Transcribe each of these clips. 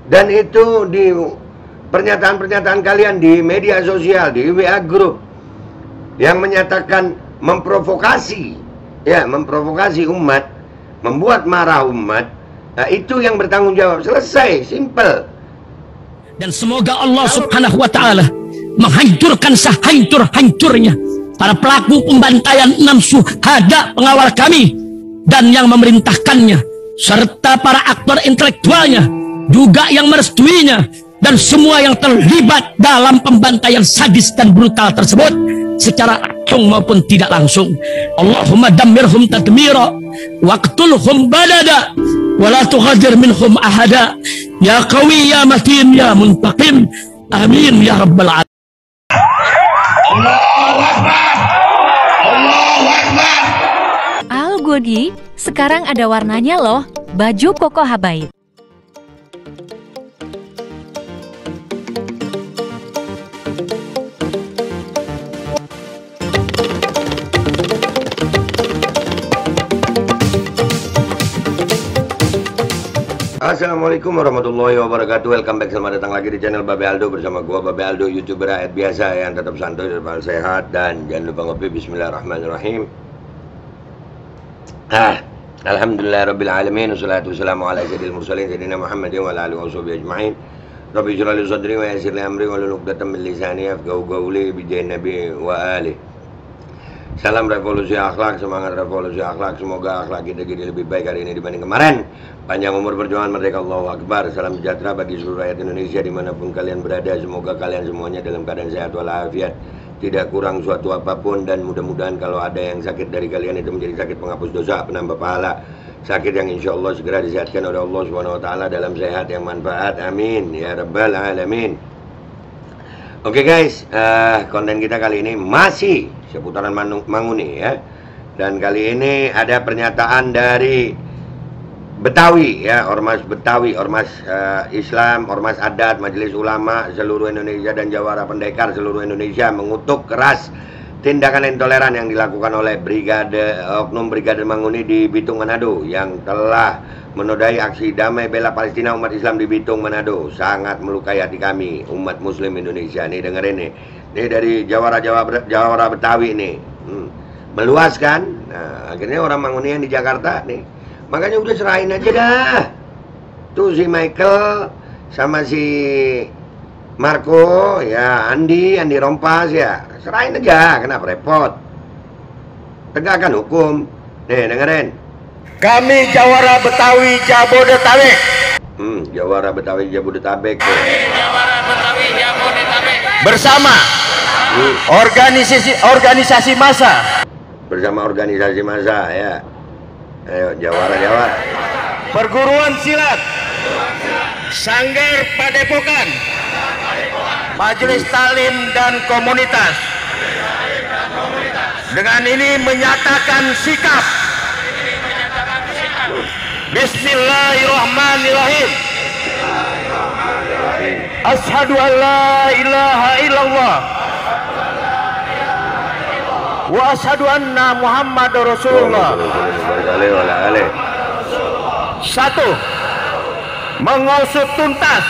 Dan itu di pernyataan-pernyataan kalian di media sosial, di WA Group, yang menyatakan memprovokasi, ya, memprovokasi umat, membuat marah umat. Nah, itu yang bertanggung jawab. Selesai, simple. Dan semoga Allah Subhanahu wa Ta'ala menghancurkan sehancur-hancurnya para pelaku pembantaian 6 syuhada pengawal kami dan yang memerintahkannya, serta para aktor intelektualnya juga yang merestuinya, dan semua yang terlibat dalam pembantaian sadis dan brutal tersebut secara langsung maupun tidak langsung. Allahumma dammirhum tadmira waqtulhum badada wala tughadir minhum ahada ya qawi ya matin ya muntaqim amin ya rabbal alamin. Allahu Akbar, Allahu Akbar. Al Godi, sekarang ada warnanya loh, baju koko habaib. Assalamualaikum warahmatullahi wabarakatuh. Welcome back, selamat datang lagi di channel Babe Aldo bersama gua Babe Aldo, YouTuber rakyat biasa yang tetap santuy dan sehat, dan jangan lupa ngopi. Bismillahirrahmanirrahim. Alhamdulillah rabbil alamin, wassalatu wassalamu ala sayyidil mursalin sayyidina Muhammadin wa ala alihi washabihi ajma'in. Rabbi shrah li sadri wa yassir li amri wahlul 'uqdatam min lisani yafqahu qawli bi jahin nabi wa alihi. Salam revolusi akhlak, semangat revolusi akhlak. Semoga akhlak kita jadi lebih baik hari ini dibanding kemarin. Panjang umur perjuangan merdeka, Allahu Akbar. Salam sejahtera bagi seluruh rakyat Indonesia dimanapun kalian berada. Semoga kalian semuanya dalam keadaan sehat walafiat, tidak kurang suatu apapun. Dan mudah-mudahan kalau ada yang sakit dari kalian itu menjadi sakit penghapus dosa, penambah pahala, sakit yang insya Allah segera disehatkan oleh Allah Subhanahu Wa Taala dalam sehat yang manfaat. Amin ya rabbal alamin. Oke guys, konten kita kali ini masih seputaran Manguni ya. Dan kali ini ada pernyataan dari Betawi ya, ormas Betawi, ormas Islam, ormas adat, majelis ulama seluruh Indonesia dan jawara pendekar seluruh Indonesia mengutuk keras tindakan intoleran yang dilakukan oleh oknum Brigade Manguni di Bitung Manado yang telah menodai aksi damai bela Palestina umat Islam di Bitung Manado. Sangat melukai hati kami umat Muslim Indonesia. Nih dengerin nih, ini dari jawara Betawi nih, meluas kan. Nah, akhirnya orang Manguni yang di Jakarta nih, makanya udah serahin aja dah. Tuh si Michael sama si Marco ya, Andi Rompas ya, serahin aja, kenapa repot? Tegakkan hukum. Nih dengerin. Kami Jawara Betawi Jabodetabek. Jawara Betawi Jabodetabek. Bersama organisasi massa. Bersama organisasi massa ya. Ayo Jawara. Perguruan silat, Sanggar Padepokan, Majelis Talim dan Komunitas. Dengan ini menyatakan sikap. Bismillahirrahmanirrahim. Asyhadu an la ilaha illallah wa asyhadu anna Muhammadar Rasulullah. Satu, mengusut tuntas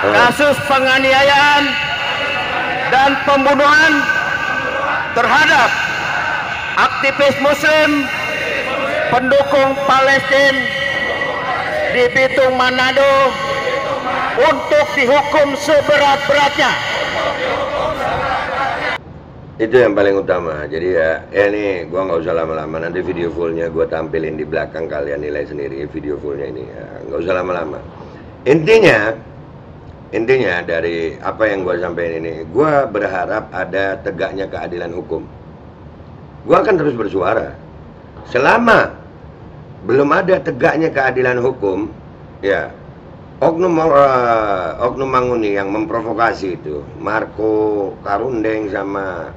kasus penganiayaan dan pembunuhan terhadap aktivis Muslim pendukung Palestina di Bitung Manado untuk dihukum seberat-beratnya. Itu yang paling utama. Jadi ya ini gua nggak usah lama-lama, nanti video fullnya gua tampilin di belakang, kalian nilai sendiri video fullnya ini ya. Nggak usah lama-lama. Intinya dari apa yang gua sampaikan ini, gua berharap ada tegaknya keadilan hukum. Gua akan terus bersuara selama belum ada tegaknya keadilan hukum ya. Oknum Manguni yang memprovokasi itu, Marco Karundeng sama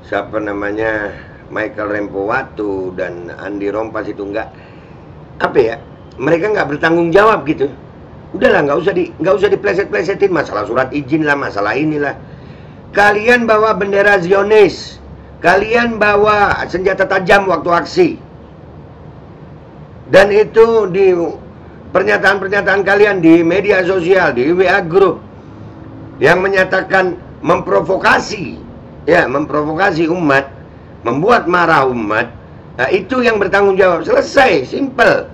siapa namanya Michael Rempowatu dan Andi Rompas itu nggak mereka nggak bertanggung jawab gitu. Udahlah, nggak usah dipleset-plesetin masalah surat izin lah, masalah inilah. Kalian bawa bendera Zionis, kalian bawa senjata tajam waktu aksi, dan itu di pernyataan-pernyataan kalian di media sosial, di WA Group yang menyatakan memprovokasi, ya, memprovokasi umat, membuat marah umat, nah, itu yang bertanggung jawab. Selesai, simple.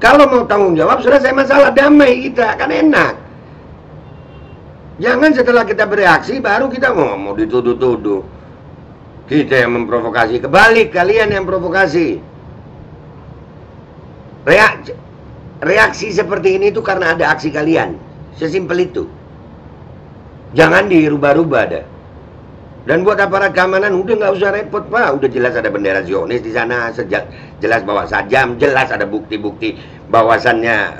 Kalau mau tanggung jawab, selesai masalah, damai kita, kan enak. Jangan setelah kita bereaksi baru kita mau dituduh-tuduh kita yang memprovokasi. Kebalik, kalian yang provokasi. Reaksi seperti ini itu karena ada aksi kalian. Sesimpel itu. Jangan dirubah-rubah dah. Dan buat aparat keamanan udah nggak usah repot, Pak. Udah jelas ada bendera Zionis di sana, jelas bawa sajam, jelas ada bukti-bukti bahwasannya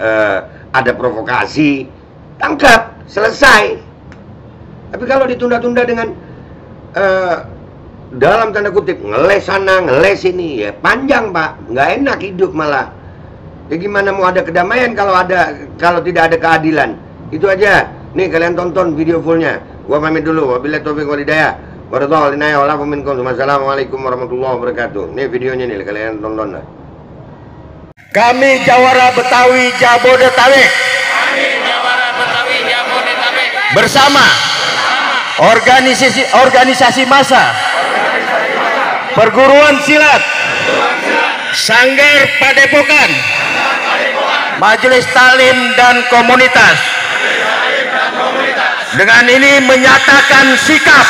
ada provokasi. Tangkap, selesai. Tapi kalau ditunda-tunda dengan dalam tanda kutip ngeles sana, ngeles sini, ya panjang, Pak. Nggak enak hidup malah. Ya gimana mau ada kedamaian kalau tidak ada keadilan? Itu aja. Nih kalian tonton video fullnya. Gua pamit dulu. Wabillahi taufiq wal hidayah. Wassalamualaikum warahmatullahi wabarakatuh. Nih videonya nih, kalian tonton lah. Kami Jawara Betawi Jabodetabek. Bersama organisasi massa perguruan silat Sanggar Padepokan, Majelis Talim dan Komunitas, dengan ini menyatakan sikap.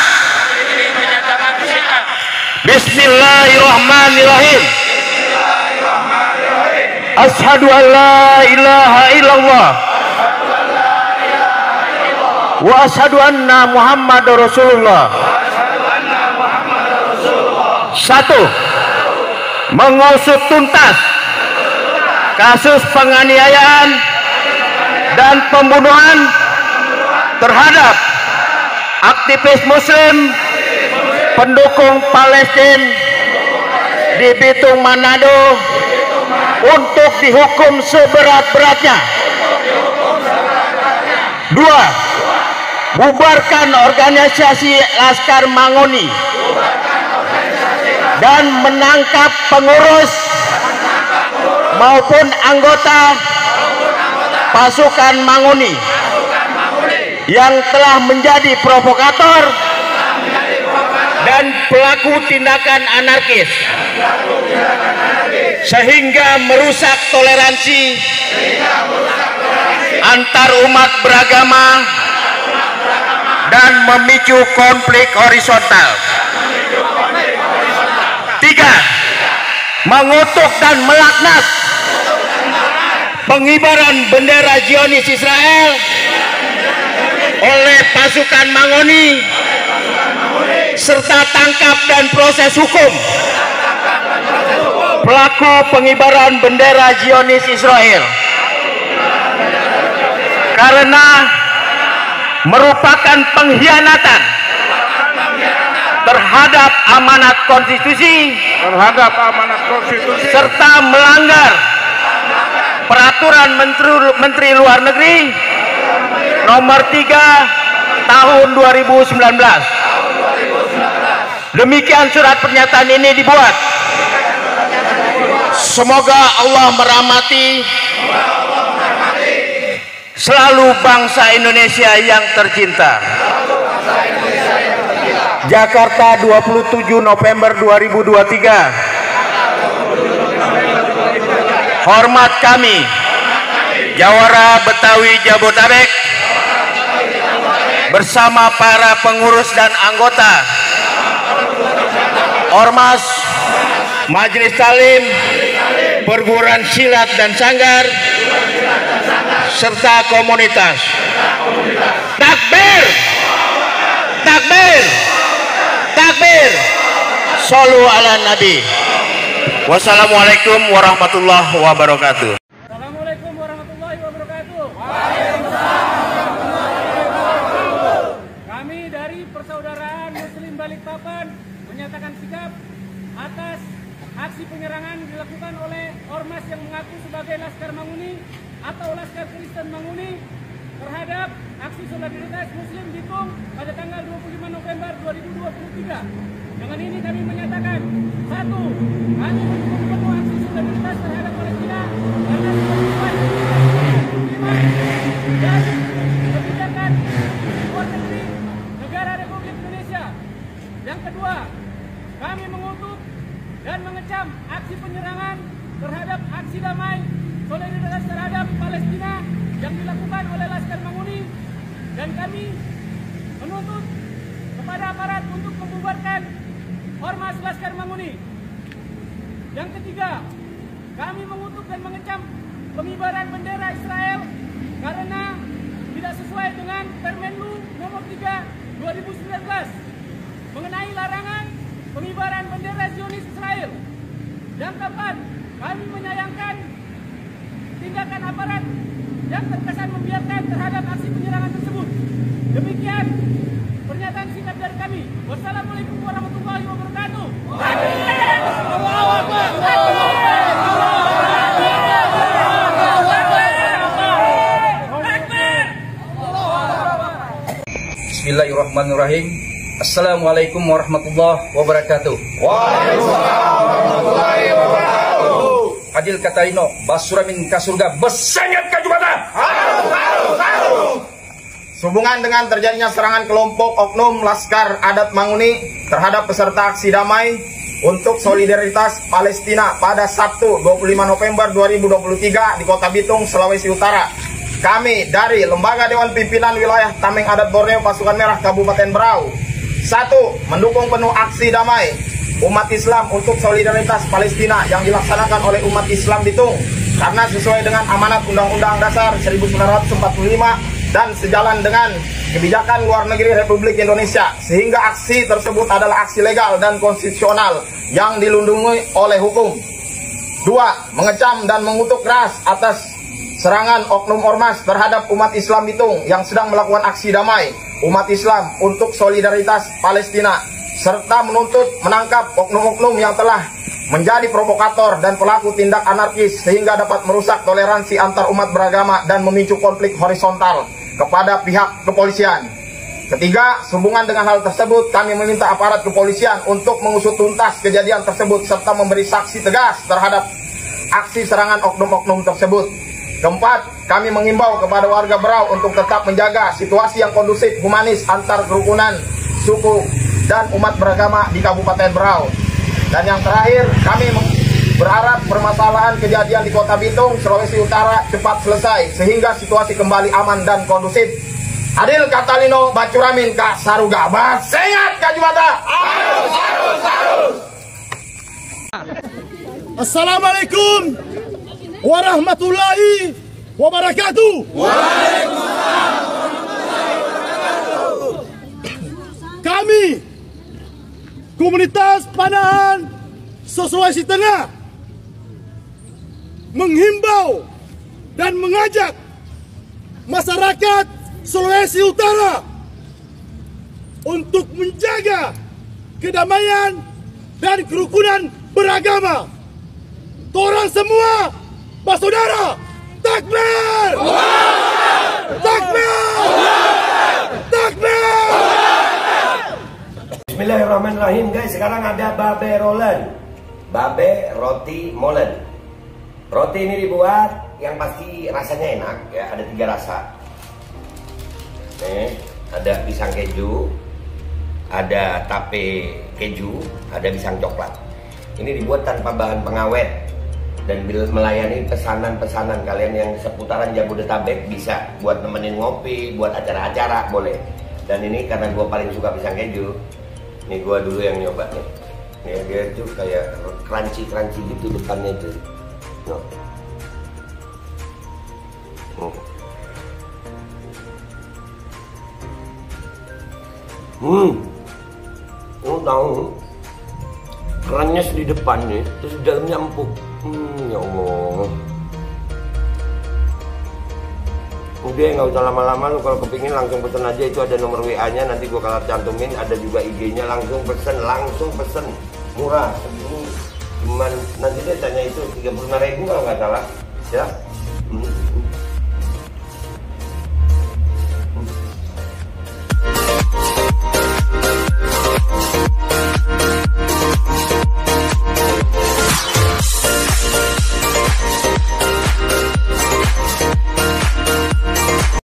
Bismillahirrahmanirrahim. Asyhadu an la ilaha illallah wa asyhadu anna Muhammadar Rasulullah. Satu, mengusut tuntas kasus penganiayaan dan pembunuhan terhadap aktivis Muslim pendukung Palestina di Bitung Manado untuk dihukum seberat-beratnya. Dua, bubarkan organisasi Laskar Mangoni dan menangkap pengurus maupun anggota pasukan Mangoni yang telah menjadi provokator dan pelaku tindakan anarkis sehingga merusak toleransi antar umat beragama dan memicu konflik horizontal. Tiga, mengutuk dan melaknat pengibaran bendera Zionis Israel oleh pasukan Mangoni serta tangkap dan proses hukum pelaku pengibaran bendera Zionis Israel karena merupakan pengkhianatan terhadap amanat konstitusi serta melanggar peraturan Menteri Luar Negeri nomor 3 tahun 2019. Demikian surat pernyataan ini dibuat. Semoga Allah merahmati selalu bangsa Indonesia yang tercinta. Jakarta, 27 November 2023. Hormat kami, Jawara Betawi Jabodetabek, bersama para pengurus dan anggota Ormas, Majelis Talim, Perguruan Silat dan Sanggar, serta komunitas. Takbir! Takbir! Takbir! Shollu ala Nabi. Wassalamualaikum warahmatullahi wabarakatuh. Assalamualaikum warahmatullahi wabarakatuh. Kami dari Persaudaraan Muslim Balikpapan menyatakan sikap atas aksi penyerangan dilakukan oleh ormas yang mengaku sebagai Laskar Manguni atau Laskar Kristen Manguni terhadap aksi solidaritas Muslim Bitung pada tanggal 25 November 2023. Dengan ini kami menyatakan, satu, kami mendukung penuh aksi solidaritas terhadap Palestina karena sesuai dengan dan kebijakan luar negeri negara Republik Indonesia. Yang kedua, kami mengutuk dan mengecam aksi penyerangan terhadap aksi damai solidaritas terhadap Palestina yang dilakukan oleh Laskar Manguni, dan kami menuntut kepada aparat untuk membubarkan Ormas Laskar Manguni. Yang ketiga, kami mengutuk dan mengecam pengibaran bendera Israel karena tidak sesuai dengan Permenlu nomor 3 2019 mengenai larangan pengibaran bendera Zionis Israel. Yang keempat, kami menyayangkan tindakan aparat yang terkesan membiarkan terhadap aksi penyerangan tersebut. Demikian pernyataan singkat dari kami. Wassalamualaikum warahmatullahi wabarakatuh. Bismillahirrahmanirrahim. Assalamualaikum warahmatullahi wabarakatuh. Waalaikumsalam warahmatullahi wabarakatuh. Adil Katarino, Basuramin Kasurga, besengat kajubata. Harus. Sehubungan dengan terjadinya serangan kelompok oknum Laskar Adat Manguni terhadap peserta aksi damai untuk solidaritas Palestina pada Sabtu 25 November 2023 di Kota Bitung, Sulawesi Utara. Kami dari Lembaga Dewan Pimpinan Wilayah Tameng Adat Borneo Pasukan Merah Kabupaten Berau 1. Mendukung penuh aksi damai umat Islam untuk solidaritas Palestina yang dilaksanakan oleh umat Islam Bitung karena sesuai dengan amanat Undang-Undang Dasar 1945 dan sejalan dengan kebijakan luar negeri Republik Indonesia, sehingga aksi tersebut adalah aksi legal dan konstitusional yang dilindungi oleh hukum. 2. Mengecam dan mengutuk keras atas serangan oknum ormas terhadap umat Islam Bitung yang sedang melakukan aksi damai umat Islam untuk solidaritas Palestina, serta menuntut menangkap oknum-oknum yang telah menjadi provokator dan pelaku tindak anarkis sehingga dapat merusak toleransi antar umat beragama dan memicu konflik horizontal kepada pihak kepolisian. Ketiga, sehubungan dengan hal tersebut, kami meminta aparat kepolisian untuk mengusut tuntas kejadian tersebut serta memberi saksi tegas terhadap aksi serangan oknum-oknum tersebut. Keempat, kami mengimbau kepada warga Berau untuk tetap menjaga situasi yang kondusif humanis antar kerukunan, suku, dan umat beragama di Kabupaten Berau. Dan yang terakhir, kami berharap permasalahan kejadian di Kota Bitung, Sulawesi Utara cepat selesai sehingga situasi kembali aman dan kondusif. Adil Katalino, Bacuramin Kak Saruga, Basengat Kajubata. Harus. Assalamualaikum warahmatullahi wabarakatuh. Waalaikumsalam warahmatullahi wabarakatuh. Kami komunitas Panahan Sulawesi Tengah menghimbau dan mengajak masyarakat Sulawesi Utara untuk menjaga kedamaian dan kerukunan beragama. Torang semua bersaudara. Takbir! Takbir! Takbir! Bismillahirrahmanirrahim guys, sekarang ada babe rolen, babe roti molen. Roti ini dibuat yang pasti rasanya enak ya, ada 3 rasa. Nih, ada pisang keju, ada tape keju, ada pisang coklat. Ini dibuat tanpa bahan pengawet dan melayani pesanan-pesanan kalian yang seputaran Jabodetabek, bisa buat nemenin ngopi, buat acara-acara boleh. Dan ini karena gue paling suka pisang keju, nih gue dulu yang nyoba nih. Nih dia tuh kayak crunchy gitu depannya tuh. No. Tahu kerannya di depannya, terus di dalamnya empuk. Ya Allah. Udah nggak usah lama-lama, lu kalau kepingin langsung pesen aja, itu ada nomor WA-nya, nanti gua kalau cantumin, ada juga IG-nya, langsung pesen, murah. Cuman nanti dia tanya itu 35.000 kalau nggak salah, ya.